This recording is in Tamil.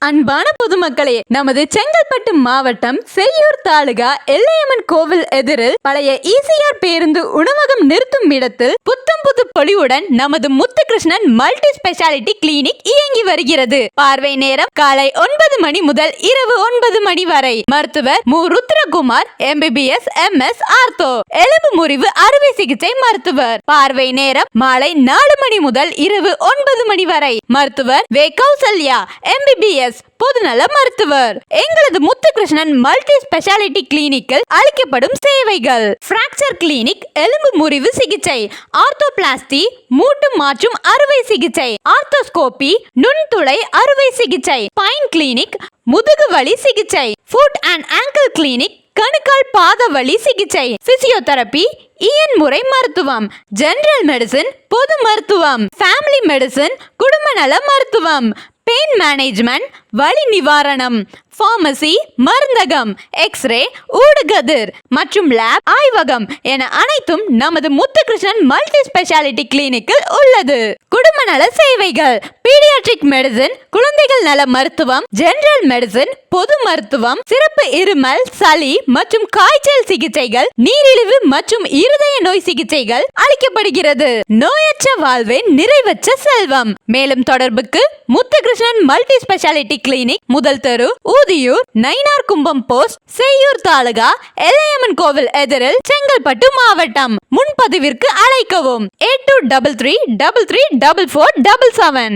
அன்பான பொதுமக்களே, நமது செங்கல்பட்டு மாவட்டம் செய்யூர் தாலுகா எல்லையம்மன் கோவில் எதிரில் பழைய ஈசிஆர் பேருந்து உணவகம் நிறுத்தும் இடத்தில் புத்தம் புது பொலிவுடன் நமது முத்துகிருஷ்ணன் மல்டி ஸ்பெஷாலிட்டி கிளினிக் இயங்கி வருகிறது. பார்வை நேரம் காலை 9 மணி முதல் இரவு 9 மணி வரை. மருத்துவர் மு. ருத்ரகுமார் MBBS MS ஆர்த்தோ, எலும்பு முறிவு அறுவை சிகிச்சை மருத்துவர். பார்வை நேரம் மாலை 4 மணி முதல் இரவு 9 மணி வரை. மருத்துவர் வே. கௌசல்யா MBBS பொதுநல மருத்துவர். எங்களது முத்துகிருஷ்ணன் மல்டி ஸ்பெஷாலிட்டி கிளினிக்கில் அளிக்கப்படும் சேவைகள்: பிராக்சர் கிளினிக், எலும்பு முறிவு சிகிச்சை, ஆர்த்தோபிளாஸ்டி, மூட்டு மாற்றும் அறுவை சிகிச்சை, ஆர்த்தோஸ்கோபி, நுண்துளை அறுவை சிகிச்சை, ஸ்பைன் கிளினிக், முதுகு வலி சிகிச்சை, ஃபுட் அண்ட் ஆங்கிள் கிளினிக், கணுக்கால் பாத வலி சிகிச்சை, பிசியோதெரபி, இயன் முறை மருத்துவம், ஜெனரல் மெடிசின், பொது மருத்துவம், ஃபேமிலி மெடிசின், குடும்ப நல மருத்துவம், பெயின் மேனேஜ்மெண்ட், வலி நிவாரணம், பார்மசி, மருந்தகம், எக்ஸ்ரே, ஊடுகதிர் மற்றும் லேப் ஆய்வகம் என அனைத்தும் நமது முத்துகிருஷ்ணன் மல்டி ஸ்பெஷாலிட்டி கிளினிக்கில் உள்ளது. குடும்ப நல சேவைகள்: பீடியாட்ரிக் மெடிசின், குழந்தைகள் நல மருத்துவம், ஜெனரல் மெடிசின், பொது மருத்துவம், சிறப்பு இருமல், சளி மற்றும் காய்ச்சல் சிகிச்சைகள், நீரிழிவு மற்றும் இருதய நோய் சிகிச்சைகள் அளிக்கப்படுகிறது. நோயற்ற வாழ்வே நிறைவற்ற செல்வம். மேலும் தொடர்புக்கு முத்துகிருஷ்ணன் மல்டி ஸ்பெஷாலிட்டி கிளினிக், முதல் தெரு, ஊதியூர், நயினார் கும்பம் போஸ்ட், செய்யூர் தாலுகா, எல்லையம்மன் கோவில் எதிரில், செங்கல்பட்டு மாவட்டம். முன்பதிவிற்கு அழைக்கவும் 8233334477.